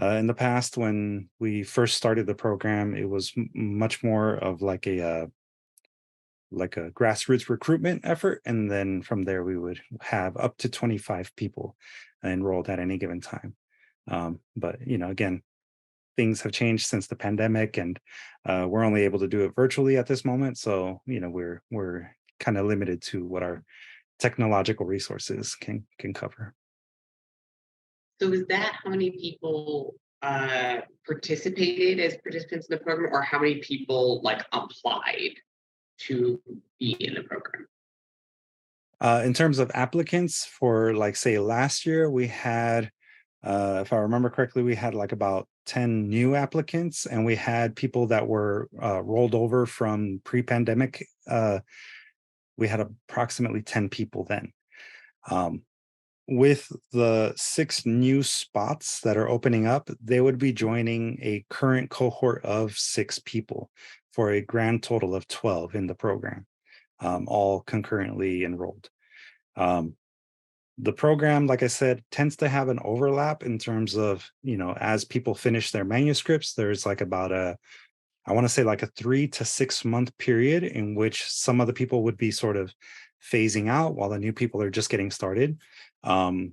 In the past, when we first started the program, it was much more of like a grassroots recruitment effort, and then from there we would have up to 25 people enrolled at any given time. But again, things have changed since the pandemic, and we're only able to do it virtually at this moment. So we're kind of limited to what our technological resources can cover. So is that how many people participated as participants in the program, or how many people applied to be in the program? In terms of applicants for like, say, last year, we had, if I remember correctly, we had like about 10 new applicants, and we had people that were rolled over from pre-pandemic. We had approximately 10 people then. With the 6 new spots that are opening up, they would be joining a current cohort of 6 people for a grand total of 12 in the program, all concurrently enrolled. The program, like I said, tends to have an overlap in terms of, as people finish their manuscripts, there's like about I want to say like a 3 to 6 month period in which some of the people would be sort of phasing out while the new people are just getting started.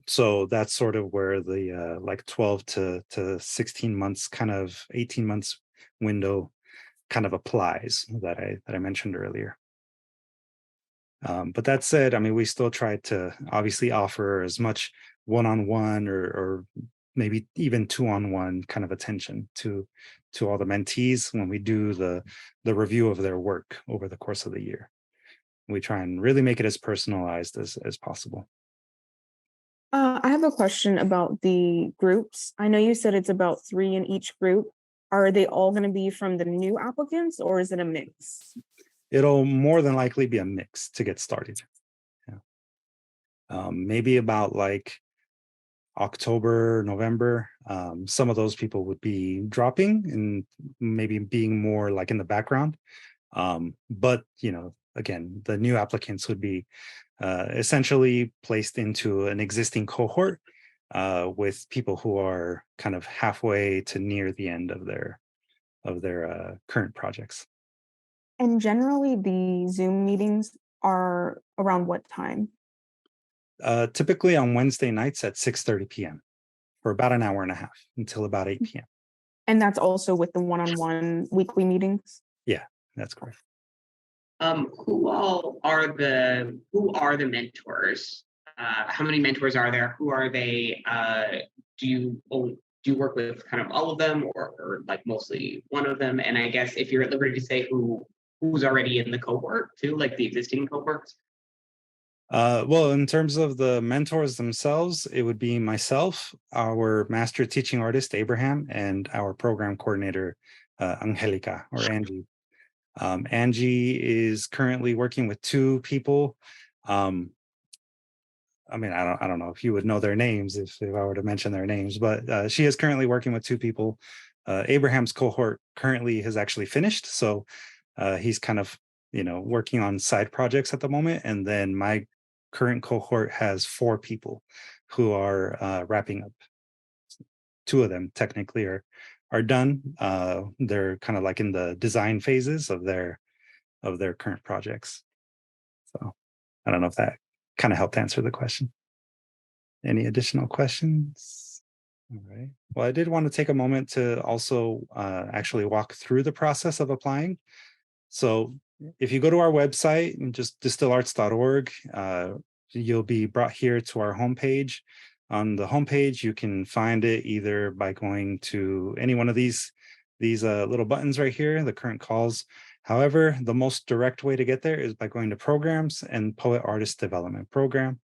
So that's sort of where the like 12 to 16 months, kind of 18 months window kind of applies that I mentioned earlier. But that said, I mean, we still try to obviously offer as much one-on-one or maybe even two-on-one kind of attention to all the mentees when we do the review of their work over the course of the year. We try and really make it as personalized as possible. I have a question about the groups. I know you said it's about 3 in each group. Are they all going to be from the new applicants, or is it a mix? It'll more than likely be a mix to get started. Yeah. Maybe about like October, November, some of those people would be dropping and maybe being more like in the background. But, again, the new applicants would be essentially placed into an existing cohort with people who are kind of halfway to near the end of their current projects. And generally, the Zoom meetings are around what time? Typically on Wednesday nights at 6:30 p.m. for about an hour and a half until about 8 p.m. And that's also with the one-on-one weekly meetings? Yeah, that's correct. Who are the mentors? How many mentors are there? Who are they? Do you work with kind of all of them, or like mostly one of them? And I guess if you're at liberty to say who's already in the cohort too, like the existing cohorts. Well, in terms of the mentors themselves, it would be myself, our master teaching artist, Abraham, and our program coordinator, Angelica or Angie. Angie is currently working with 2 people. I mean, I don't know if you would know their names if I were to mention their names, but she is currently working with 2 people. Abraham's cohort currently has actually finished, so he's kind of working on side projects at the moment. And then my current cohort has 4 people who are wrapping up. 2 of them technically are done. They're kind of like in the design phases of their current projects. So I don't know if that kind of helped answer the question. Any additional questions? All right. Well, I did want to take a moment to also actually walk through the process of applying. So if you go to our website and just distillarts.org, you'll be brought here to our homepage. On the homepage, you can find it either by going to any one of these little buttons right here, the current calls. However, the most direct way to get there is by going to programs and Poet Artist Development Program.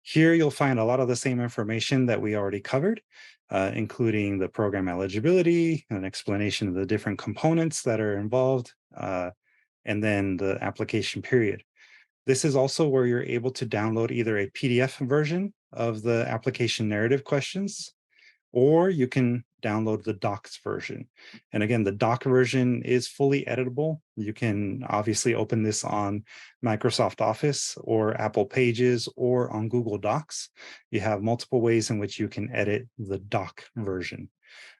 Here you'll find a lot of the same information that we already covered, including the program eligibility, an explanation of the different components that are involved, and then the application period. This is also where you're able to download either a PDF version of the application narrative questions, or you can download the docs version. And again, the doc version is fully editable. You can obviously open this on Microsoft Office or Apple Pages or on Google Docs. You have multiple ways in which you can edit the doc version.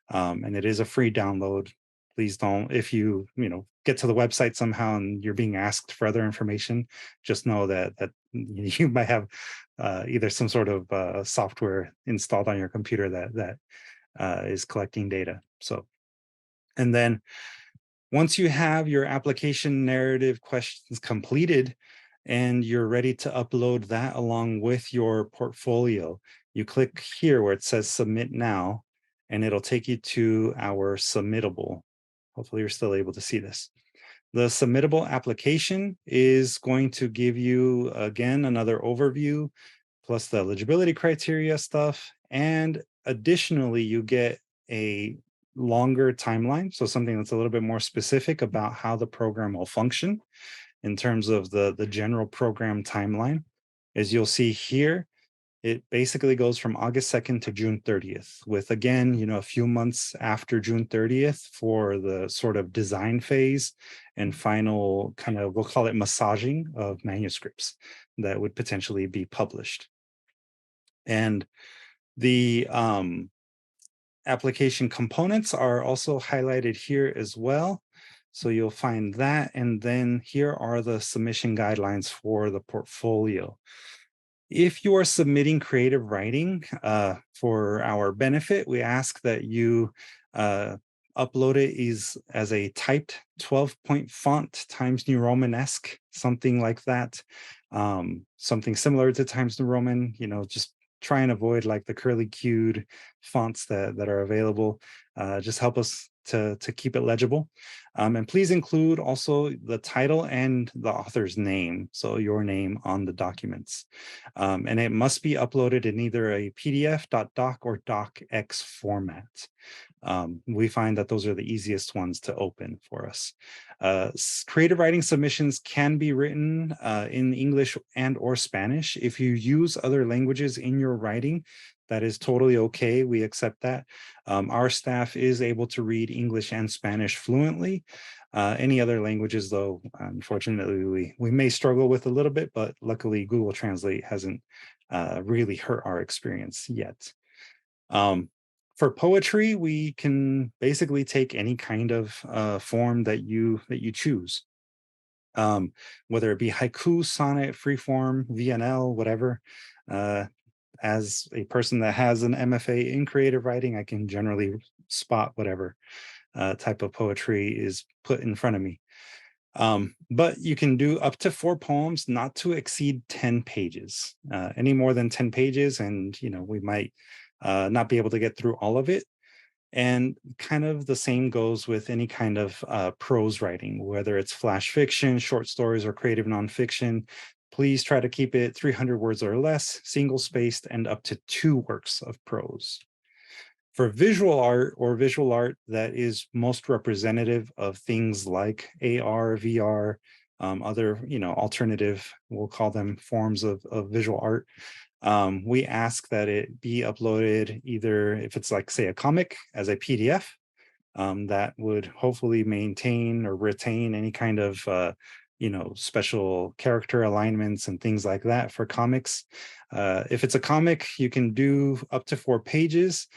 And it is a free download. Please don't, if you get to the website somehow and you're being asked for other information, just know that you might have either some sort of software installed on your computer that is collecting data. So, and then once you have your application narrative questions completed and you're ready to upload that along with your portfolio, you click here where it says submit now, and it'll take you to our submittable. Hopefully you're still able to see this. The submittable application is going to give you, again, another overview, plus the eligibility criteria stuff. And additionally, you get a longer timeline. So something that's a little bit more specific about how the program will function in terms of the general program timeline. As you'll see here, it basically goes from August 2nd to June 30th, with, again, a few months after June 30th for the sort of design phase and final kind of, we'll call it massaging of manuscripts that would potentially be published. And the application components are also highlighted here as well. So you'll find that. And then here are the submission guidelines for the portfolio. If you are submitting creative writing, for our benefit, we ask that you upload it as a typed 12-point font, Times New Romanesque, something like that. Something similar to Times New Roman, just try and avoid like the curly cued fonts that are available. Just help us to keep it legible. And please include also the title and the author's name, so your name on the documents. And it must be uploaded in either a PDF, .doc, or docx format. We find that those are the easiest ones to open for us. Creative writing submissions can be written in English and or Spanish. If you use other languages in your writing, that is totally okay. We accept that. Our staff is able to read English and Spanish fluently. Any other languages, though, unfortunately, we may struggle with a little bit, but luckily Google Translate hasn't really hurt our experience yet. For poetry, we can basically take any kind of form that you choose, whether it be haiku, sonnet, freeform, VNL, whatever. As a person that has an MFA in creative writing, I can generally spot whatever type of poetry is put in front of me. But you can do up to 4 poems, not to exceed 10 pages. Any more than 10 pages, and we might not be able to get through all of it. And kind of the same goes with any kind of prose writing, whether it's flash fiction, short stories, or creative nonfiction. Please try to keep it 300 words or less, single spaced, and up to 2 works of prose. For visual art or visual art that is most representative of things like AR, VR, other, alternative, we'll call them forms of visual art, we ask that it be uploaded either, if it's like, say, a comic, as a PDF, that would hopefully maintain or retain any kind of special character alignments and things like that for comics. If it's a comic, you can do up to 4 pages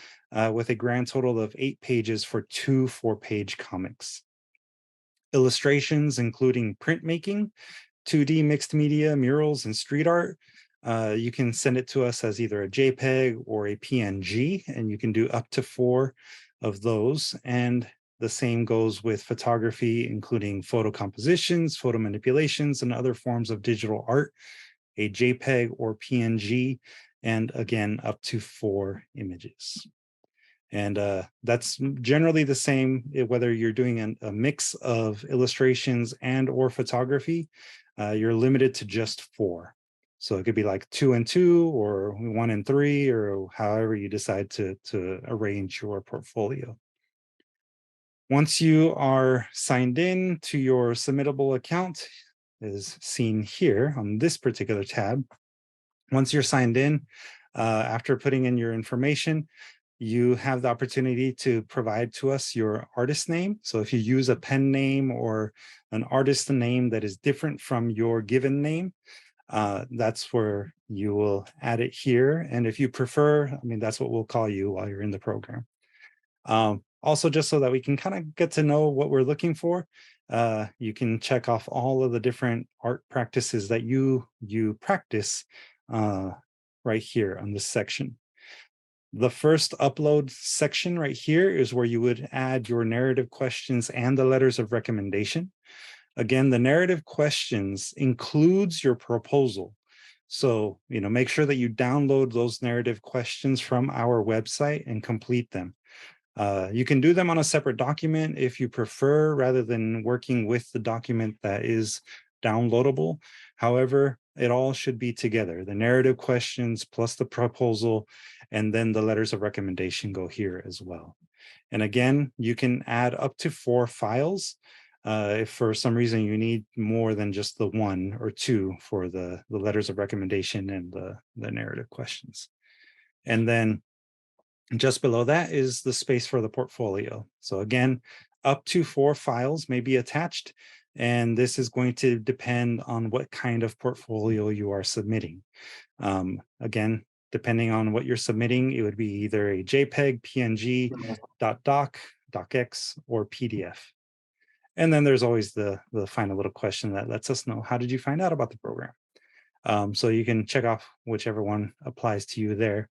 with a grand total of 8 pages for 2 4-page comics. Illustrations, including printmaking, 2D mixed media, murals, and street art, you can send it to us as either a JPEG or a PNG, and you can do up to 4 of those. And the same goes with photography, including photo compositions, photo manipulations, and other forms of digital art, a JPEG or PNG, and again, up to 4 images. And that's generally the same whether you're doing a mix of illustrations and or photography. You're limited to just 4. So it could be like 2 and 2, or 1 and 3, or however you decide to arrange your portfolio. Once you are signed in to your submittable account, as seen here on this particular tab, once you're signed in, after putting in your information, you have the opportunity to provide to us your artist name. So if you use a pen name or an artist name that is different from your given name, that's where you will add it here. And if you prefer, that's what we'll call you while you're in the program. Also, just so that we can kind of get to know what we're looking for, you can check off all of the different art practices that you practice right here on this section. The first upload section right here is where you would add your narrative questions and the letters of recommendation. Again, the narrative questions includes your proposal. So, make sure that you download those narrative questions from our website and complete them. You can do them on a separate document if you prefer, rather than working with the document that is downloadable. However, it all should be together. The narrative questions plus the proposal, and then the letters of recommendation go here as well. And again, you can add up to 4 files. If for some reason you need more than just the 1 or 2 for the letters of recommendation and the narrative questions. And then just below that is the space for the portfolio. So again, up to 4 files may be attached, and this is going to depend on what kind of portfolio you are submitting. Again, depending on what you're submitting, it would be either a JPEG, PNG, .doc, docx, or PDF. And then there's always the final little question that lets us know, how did you find out about the program? So you can check off whichever one applies to you there.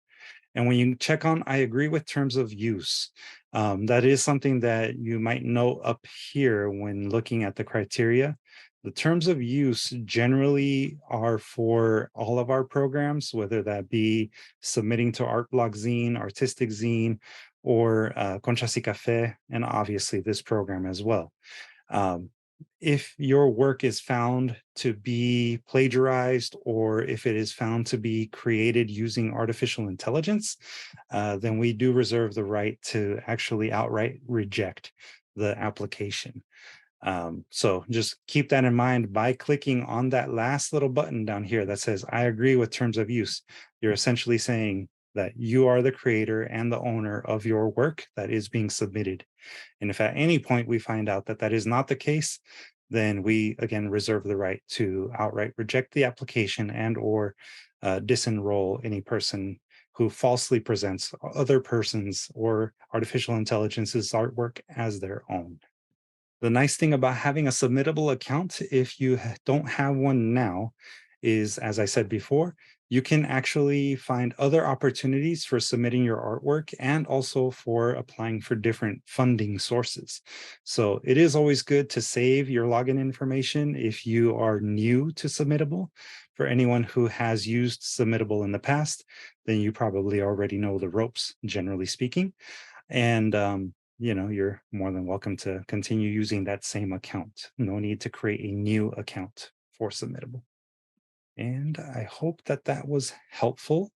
And when you check on, I agree with terms of use, that is something that you might know up here when looking at the criteria. The terms of use generally are for all of our programs, whether that be submitting to Art Blog Zine, Artistic Zine, or Conchas y Café, and obviously this program as well. If your work is found to be plagiarized, or if it is found to be created using artificial intelligence, then we do reserve the right to actually outright reject the application. So just keep that in mind by clicking on that last little button down here that says, I agree with terms of use. You're essentially saying that you are the creator and the owner of your work that is being submitted. And if at any point we find out that that is not the case, then we again reserve the right to outright reject the application and or disenroll any person who falsely presents other persons or artificial intelligence's artwork as their own. The nice thing about having a submittable account, if you don't have one now, is, as I said before, you can actually find other opportunities for submitting your artwork and also for applying for different funding sources. So it is always good to save your login information if you are new to Submittable. For anyone who has used Submittable in the past, then you probably already know the ropes, generally speaking. And you're more than welcome to continue using that same account. No need to create a new account for Submittable. And I hope that that was helpful.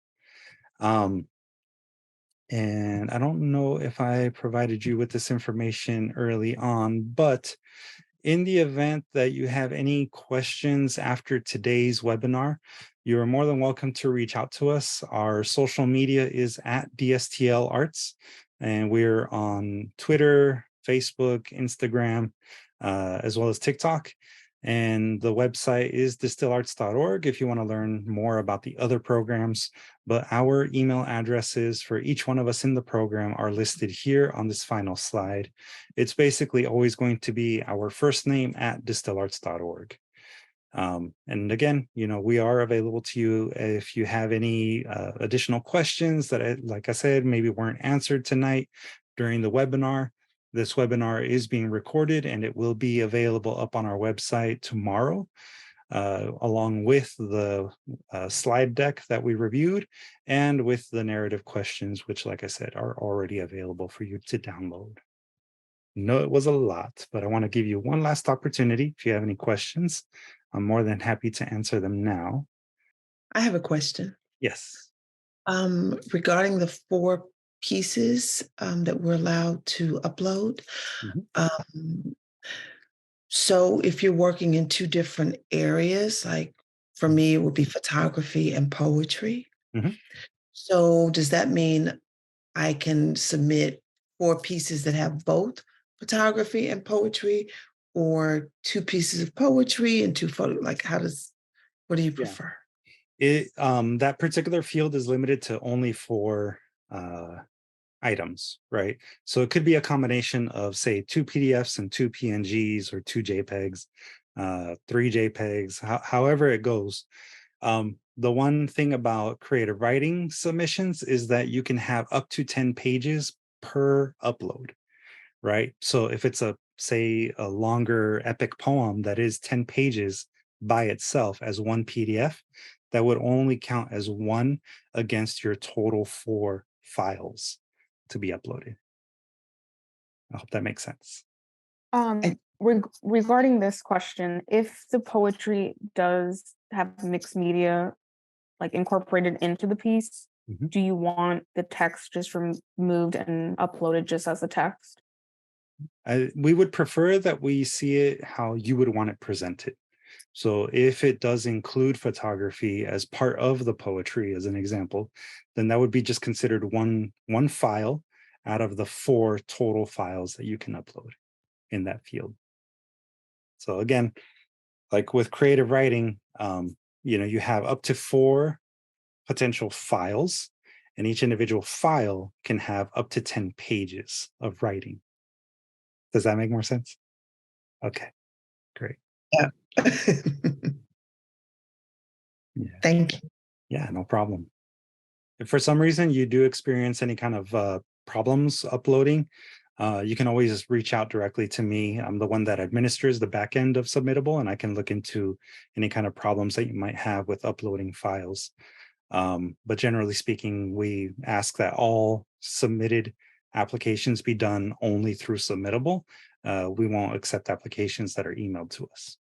And I don't know if I provided you with this information early on, but in the event that you have any questions after today's webinar, you are more than welcome to reach out to us. Our social media is at DSTL Arts, and we're on Twitter, Facebook, Instagram, as well as TikTok. And the website is distillarts.org if you want to learn more about the other programs. But our email addresses for each one of us in the program are listed here on this final slide. It's basically always going to be our first name at distillarts.org. And again, we are available to you if you have any additional questions that, like I said, maybe weren't answered tonight during the webinar. This webinar is being recorded and it will be available up on our website tomorrow, along with the slide deck that we reviewed and with the narrative questions, which, like I said, are already available for you to download. No, it was a lot, but I want to give you one last opportunity. If you have any questions, I'm more than happy to answer them now. I have a question. Yes. Regarding the 4 pieces that we're allowed to upload. So if you're working in 2 different areas, like for me, it would be photography and poetry. Mhm. So does that mean I can submit 4 pieces that have both photography and poetry, or 2 pieces of poetry and 2 photo? Like, what do you Yeah. prefer? That particular field is limited to only 4 items, right? So it could be a combination of, say, 2 PDFs and 2 PNGs, or 2 JPEGs, 3 JPEGs, however it goes. The one thing about creative writing submissions is that you can have up to 10 pages per upload, right? So if it's say a longer epic poem that is 10 pages by itself as one PDF, that would only count as 1 against your total 4 files to be uploaded. I hope that makes sense. And- Regarding this question, if the poetry does have mixed media like incorporated into the piece, Mhm. do you want the text just removed and uploaded just as a text? We would prefer that we see it how you would want it presented. So if it does include photography as part of the poetry, as an example, then that would be just considered one file out of the 4 total files that you can upload in that field. So again, like with creative writing, you have up to 4 potential files, and each individual file can have up to 10 pages of writing. Does that make more sense? Okay, great. Yeah. Yeah. Thank you. Yeah, no problem. If for some reason you do experience any kind of problems uploading, you can always reach out directly to me. I'm the one that administers the back end of Submittable, and I can look into any kind of problems that you might have with uploading files. But generally speaking, we ask that all submitted applications be done only through Submittable. We won't accept applications that are emailed to us.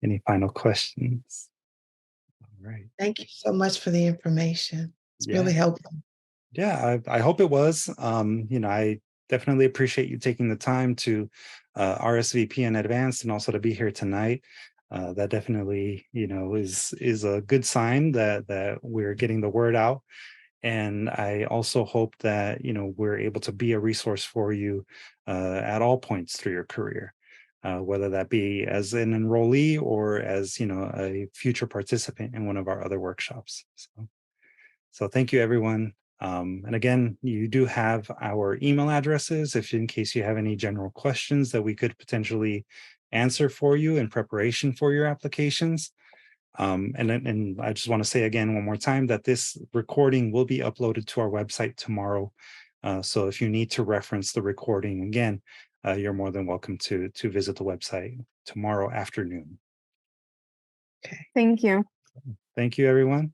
Any final questions? All right. Thank you so much for the information. It's Yeah. really helpful. Yeah, I hope it was. I definitely appreciate you taking the time to RSVP in advance and also to be here tonight. That definitely, is a good sign that we're getting the word out. And I also hope that we're able to be a resource for you at all points through your career, whether that be as an enrollee or as a future participant in one of our other workshops. So thank you, everyone. And again, you do have our email addresses if in case you have any general questions that we could potentially answer for you in preparation for your applications. And I just want to say again one more time that this recording will be uploaded to our website tomorrow. So if you need to reference the recording again, you're more than welcome to visit the website tomorrow afternoon. Okay. Thank you. Thank you, everyone.